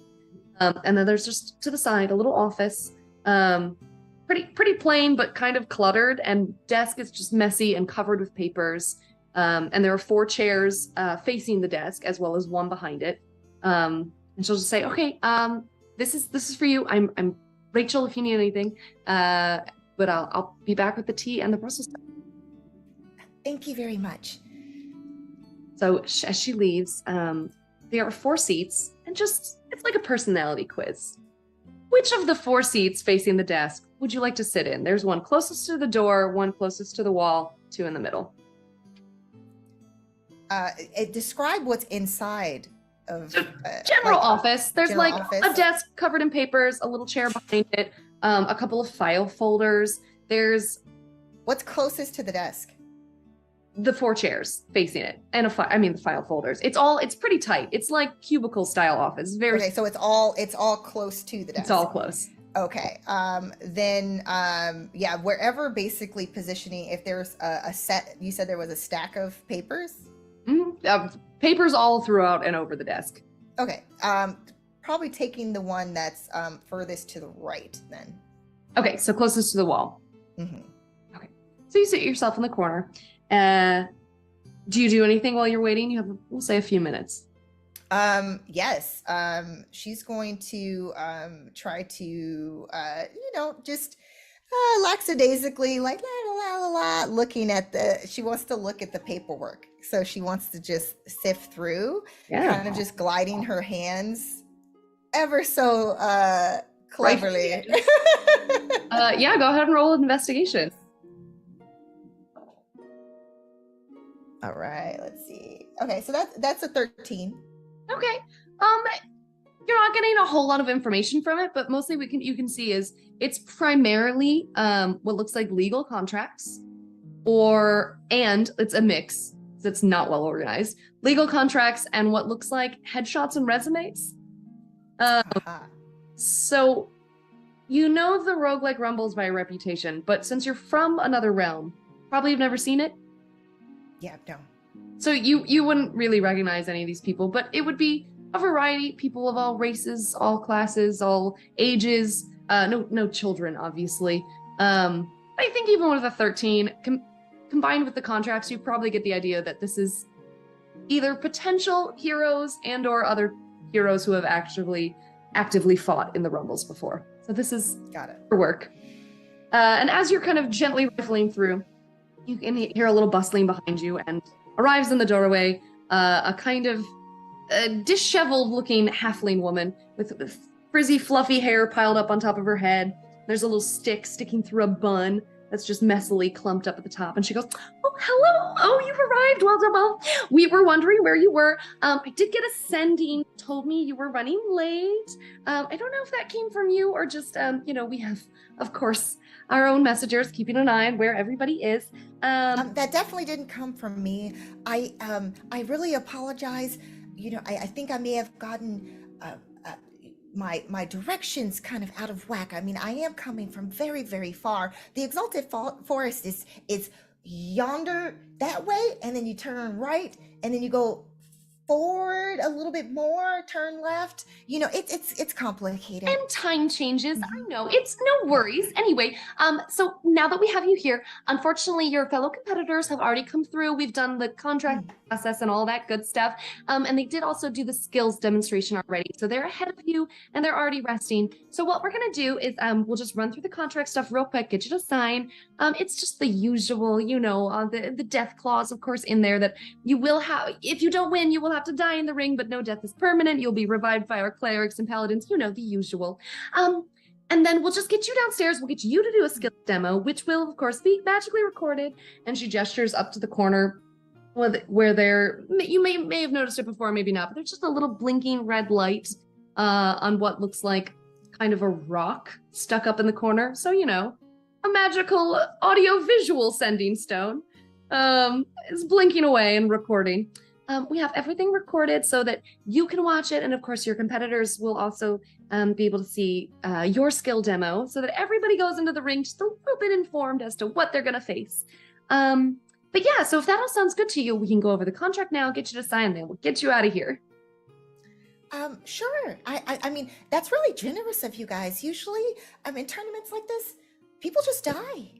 And then there's just to the side a little office. Pretty plain, but kind of cluttered, and desk is just messy and covered with papers. And there are 4 chairs facing the desk as well as one behind it. And she'll just say, "Okay, this is for you. I'm Rachel if you need anything. But I'll be back with the tea and the Brussels sprouts." Thank you very much. So as she leaves, there are 4 seats, and it's like a personality quiz. Which of the 4 seats facing the desk would you like to sit in? There's one closest to the door, one closest to the wall, 2 in the middle. Describe what's inside of General office. There's general like office. a desk covered in papers, a little chair behind it, a couple of file folders. There's What's closest to the desk? the 4 chairs facing it, and the file folders. It's pretty tight. It's like cubicle style office. Okay, so it's all close to the desk. It's all close. Okay. Then wherever basically positioning, if there's a set, you said there was a stack of papers? Papers all throughout and over the desk. Okay. Probably taking the one that's furthest to the right then. Okay, so closest to the wall. Mm-hmm. Okay. So you sit yourself in the corner. Do you do anything while you're waiting? You have, we'll say, a few minutes. Yes. She's going to try to just lackadaisically, like looking at she wants to look at the paperwork. So she wants to just sift through, kind of just gliding her hands ever so cleverly. Yeah, go ahead and roll an investigation. All right, let's see. Okay, so that's a 13. Okay. You're not getting a whole lot of information from it, but mostly you can see is it's primarily what looks like legal contracts, and it's a mix. That's not well organized. Legal contracts and what looks like headshots and resumes. So you know the Roguelike Rumbles by reputation, but since you're from another realm, probably you've never seen it. Yeah, no. So you wouldn't really recognize any of these people, but it would be a variety, people of all races, all classes, all ages, no children, obviously. I think even with the 13, combined with the contracts, you probably get the idea that this is either potential heroes and or other heroes who have actively fought in the Rumbles before. So this is Got it. for work. And as you're kind of gently rifling through, you can hear a little bustling behind you, and arrives in the doorway a kind of disheveled-looking halfling woman with frizzy, fluffy hair piled up on top of her head. There's a little stick sticking through a bun that's just messily clumped up at the top. And she goes, "Oh, hello. Oh, you've arrived. Well done. Well, we were wondering where you were. I did get a sending. Told me you were running late. I don't know if that came from you or just, we have, of course, our own messengers keeping an eye on where everybody is. That definitely didn't come from me. I really apologize. I think I may have gotten my directions kind of out of whack. I mean, I am coming from very, very far. The Exalted Forest is yonder that way, and then you turn right, and then you go forward a little bit more, turn left. It's complicated. And time changes. I know. It's no worries. Anyway, so now that we have you here, unfortunately, your fellow competitors have already come through. We've done the contract process and all that good stuff. And they did also do the skills demonstration already. So they're ahead of you and they're already resting. So what we're going to do is we'll just run through the contract stuff real quick, get you to sign. It's just the usual, the death clause, of course, in there that you will have, if you don't win, you will have to die in the ring, but no death is permanent. You'll be revived by our clerics and paladins, the usual. And then we'll just get you downstairs. We'll get you to do a skill demo, which will, of course, be magically recorded. And she gestures up to the corner where there, you may have noticed it before, maybe not, but there's just a little blinking red light on what looks like kind of a rock stuck up in the corner. So, a magical audio-visual sending stone is blinking away and recording. We have everything recorded so that you can watch it. And of course, your competitors will also be able to see your skill demo so that everybody goes into the ring just a little bit informed as to what they're going to face. But yeah, so if that all sounds good to you, we can go over the contract now, get you to sign, then we'll get you out of here. Sure. I mean, that's really generous of you guys. Usually, in tournaments like this, people just die.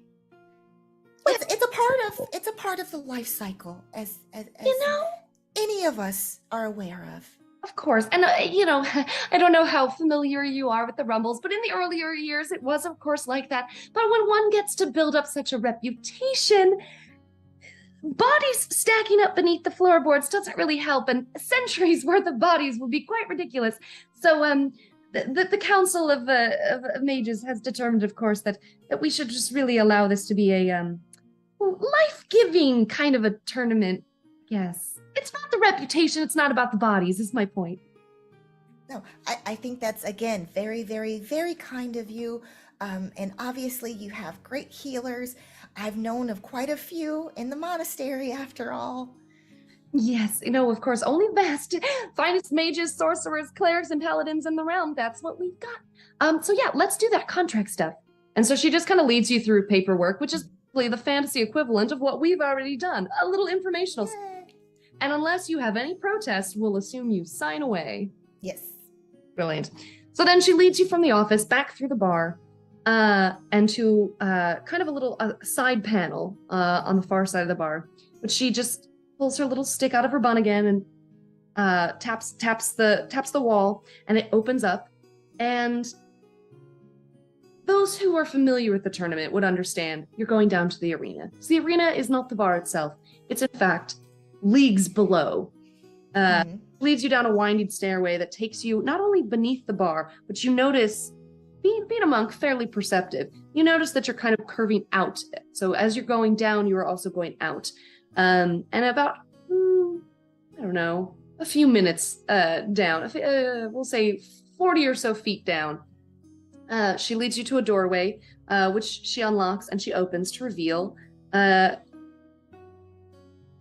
It's a part of the life cycle as any of us are aware of. Of course. And, I don't know how familiar you are with the Rumbles, but in the earlier years, it was, of course, like that. But when one gets to build up such a reputation, bodies stacking up beneath the floorboards doesn't really help, and centuries worth of bodies would be quite ridiculous. So, the Council of Mages has determined, of course, that we should just really allow this to be a life-giving kind of a tournament. Yes. It's not the reputation, it's not about the bodies, is my point. No, I think that's, again, very, very, very kind of you. And obviously you have great healers. I've known of quite a few in the monastery, after all. Yes, of course, only the best. Finest mages, sorcerers, clerics, and paladins in the realm. That's what we've got. So yeah, let's do that contract stuff. And so she just kind of leads you through paperwork, which is the fantasy equivalent of what we've already done. A little informational stuff. And unless you have any protest, we'll assume you sign away. Yes. Brilliant. So then she leads you from the office back through the bar and to kind of a little side panel on the far side of the bar. But she just pulls her little stick out of her bun again and taps the wall, and it opens up. And those who are familiar with the tournament would understand you're going down to the arena. So the arena is not the bar itself. It's, in fact, leagues below. Leads you down a winding stairway that takes you not only beneath the bar, but you notice, being a monk, fairly perceptive, you notice that you're kind of curving out. So as you're going down, you are also going out. And about, a few minutes down, we'll say 40 or so feet down, she leads you to a doorway, which she unlocks and she opens to reveal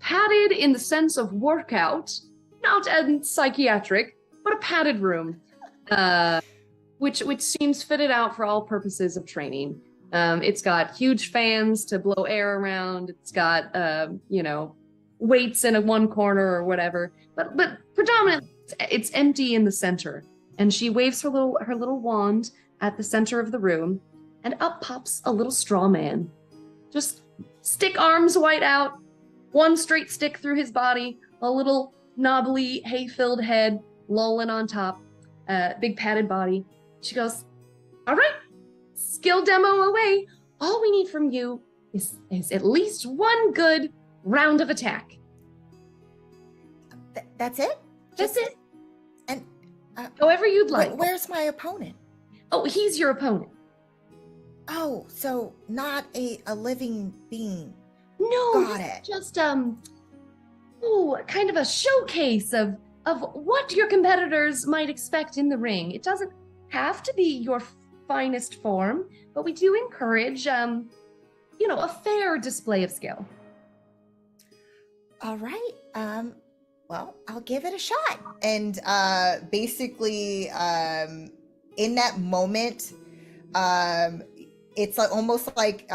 padded in the sense of workout, not psychiatric, but a padded room, which seems fitted out for all purposes of training. It's got huge fans to blow air around. It's got weights in one corner or whatever, but predominantly It's empty in the center, and she waves her little wand at the center of the room, and up pops a little straw man. Just stick arms wide out, one straight stick through his body, a little knobbly, hay-filled head lolling on top, big padded body. She goes, all right, skill demo away. All we need from you is at least one good round of attack. That's it? That's it. And however you'd like. Where's my opponent? Oh, he's your opponent. Oh, so not a living being. No, Got it. Just kind of a showcase of what your competitors might expect in the ring. It doesn't have to be your finest form, but we do encourage a fair display of skill. All right. Well, I'll give it a shot. And basically, in that moment, it's like almost like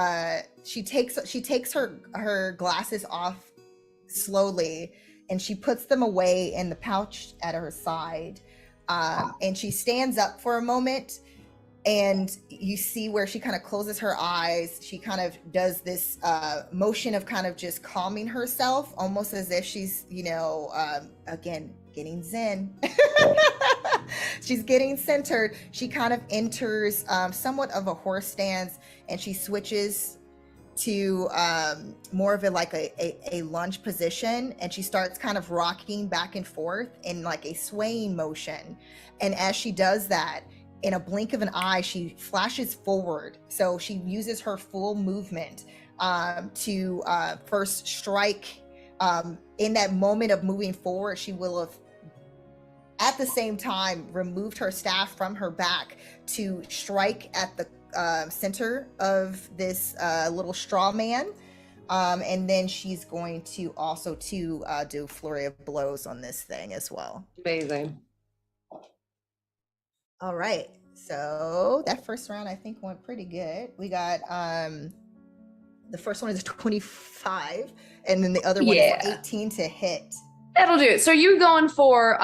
she takes her glasses off slowly, and she puts them away in the pouch at her side, and she stands up for a moment, and you see where she kind of closes her eyes. She kind of does this motion of kind of just calming herself, almost as if she's, again, getting zen. She's getting centered. She kind of enters somewhat of a horse stance, and she switches to more of a lunge position, and she starts kind of rocking back and forth in like a swaying motion. And as she does that, in a blink of an eye, she flashes forward. So she uses her full movement to first strike. In that moment of moving forward, she will have at the same time removed her staff from her back to strike at the center of this little straw man. And then she's going to also do flurry of blows on this thing as well. Amazing. All right, so that first round I think went pretty good. We got the first one is 25, and then the other one is 18 to hit. That'll do it. So you're going for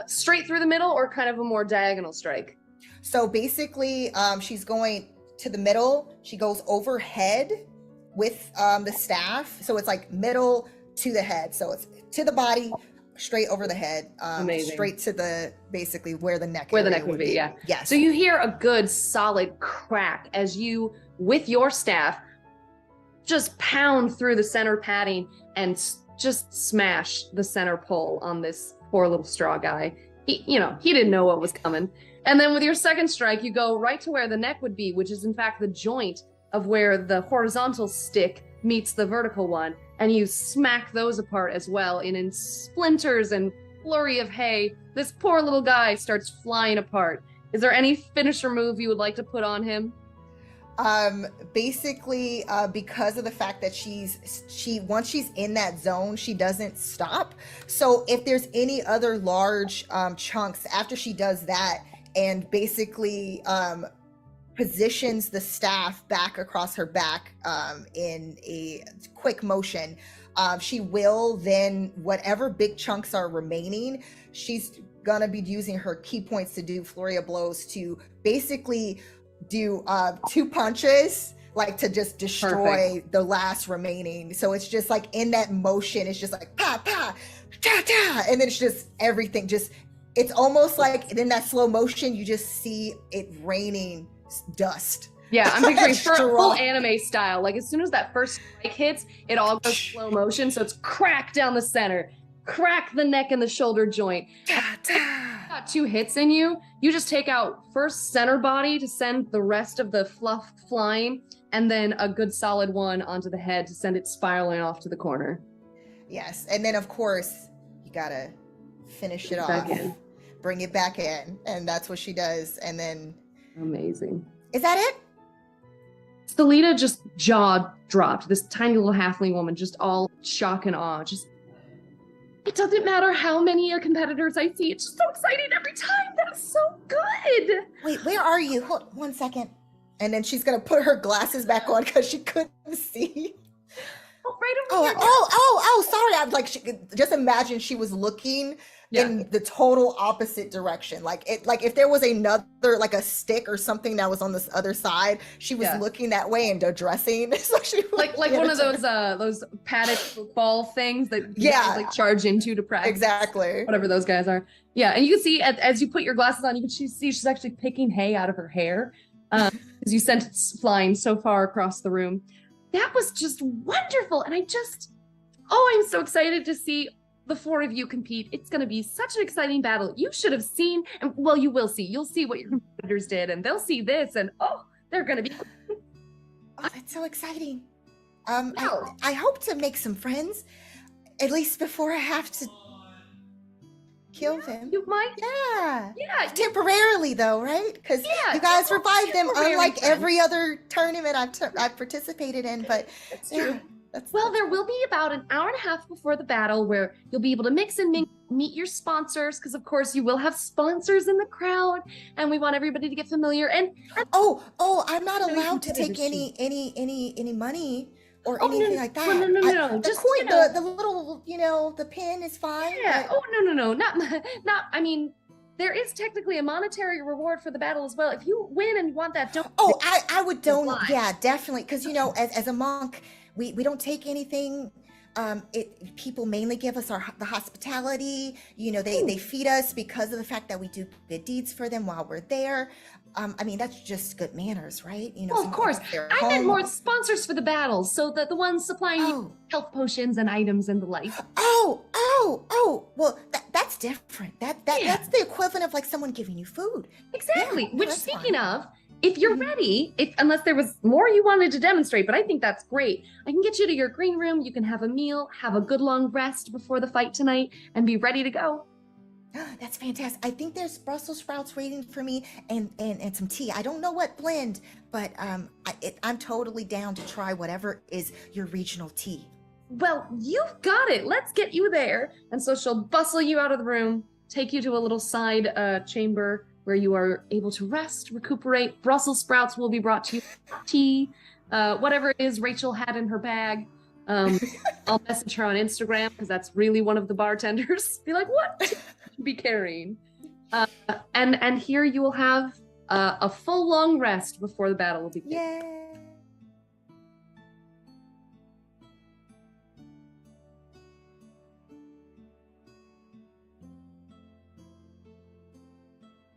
straight through the middle or kind of a more diagonal strike? So basically, she's going to the middle. She goes overhead with the staff. So it's like middle to the head. So it's to the body, straight over the head, straight to the basically where the neck would be. Yeah. Yes. So you hear a good solid crack as you, with your staff, just pound through the center padding and just smash the center pole on this poor little straw guy. He didn't know what was coming. And then with your second strike, you go right to where the neck would be, which is in fact the joint of where the horizontal stick meets the vertical one. And you smack those apart as well. And in splinters and flurry of hay, this poor little guy starts flying apart. Is there any finisher move you would like to put on him? Basically, because of the fact that once she's in that zone, she doesn't stop. So if there's any other large chunks after she does that, and basically positions the staff back across her back in a quick motion, she will then, whatever big chunks are remaining, she's gonna be using her key points to do flurry of blows to basically do 2 punches, like to just destroy the last remaining. So it's just like in that motion, it's just like pa pa ta ta, and then it's just everything it's almost like in that slow motion you just see it raining dust. Yeah, I'm picturing full anime style. Like as soon as that first strike hits, it all goes slow motion. So it's crack down the center, crack the neck and the shoulder joint. Got 2 hits in you. You just take out first center body to send the rest of the fluff flying, and then a good solid one onto the head to send it spiraling off to the corner. Yes, and then of course you gotta finish it off, bring it back in, and that's what she does. And then amazing. Is that it? Stelita just jaw dropped. This tiny little halfling woman, just all shock and awe. Just, it doesn't matter how many competitors I see. It's just so exciting every time. That's so good. Wait, where are you? Hold 1 second. And then she's gonna put her glasses back on because she couldn't see. Oh, right over here. Sorry. I'm like, just imagine she was looking in the total opposite direction. Like if there was another, like a stick or something that was on this other side, she was looking that way and addressing. So she like one of those padded football things that you guys, like charge into to practice. Exactly. Whatever those guys are. Yeah, and you can see as you put your glasses on, you can see she's actually picking hay out of her hair as you sent it flying so far across the room. That was just wonderful, and I'm so excited to see the four of you compete. It's going to be such an exciting battle. You should have seen, and well, you will see. You'll see what your competitors did, and they'll see this, and they're going to be. Oh, that's so exciting. I hope to make some friends, at least before I have to kill them. You might. Yeah. Yeah. Temporarily, though, right? Because you guys revived them, unlike every other tournament I've participated in. But that's true. Well, there will be about an hour and a half before the battle where you'll be able to mix and meet your sponsors, because of course you will have sponsors in the crowd, and we want everybody to get familiar. And I'm not allowed to take any money or anything like that. No. The coin, the little, the pin is fine. Yeah. But... No. Not. I mean, there is technically a monetary reward for the battle as well. If you win and you want that, don't. I would donate. Yeah, definitely. Because as a monk, we don't take anything. People mainly give us the hospitality. They feed us because of the fact that we do good deeds for them while we're there. I mean, that's just good manners, right? Well, of course. I meant more sponsors for the battles, so that the ones supplying you health potions and items and the like. Well, that's different. That's the equivalent of like someone giving you food. Exactly. Which, speaking of, if you're ready, unless there was more you wanted to demonstrate, but I think that's great. I can get you to your green room. You can have a meal, have a good long rest before the fight tonight, and be ready to go. That's fantastic. I think there's Brussels sprouts waiting for me and some tea. I don't know what blend, but I'm totally down to try whatever is your regional tea. Well, you've got it. Let's get you there. And so she'll bustle you out of the room, take you to a little side chamber where you are able to rest, recuperate. Brussels sprouts will be brought to you. Tea, whatever it is Rachel had in her bag. I'll message her on Instagram because that's really one of the bartenders. Be like, what tea should you be carrying? And here you will have a full long rest before the battle will begin. Yay!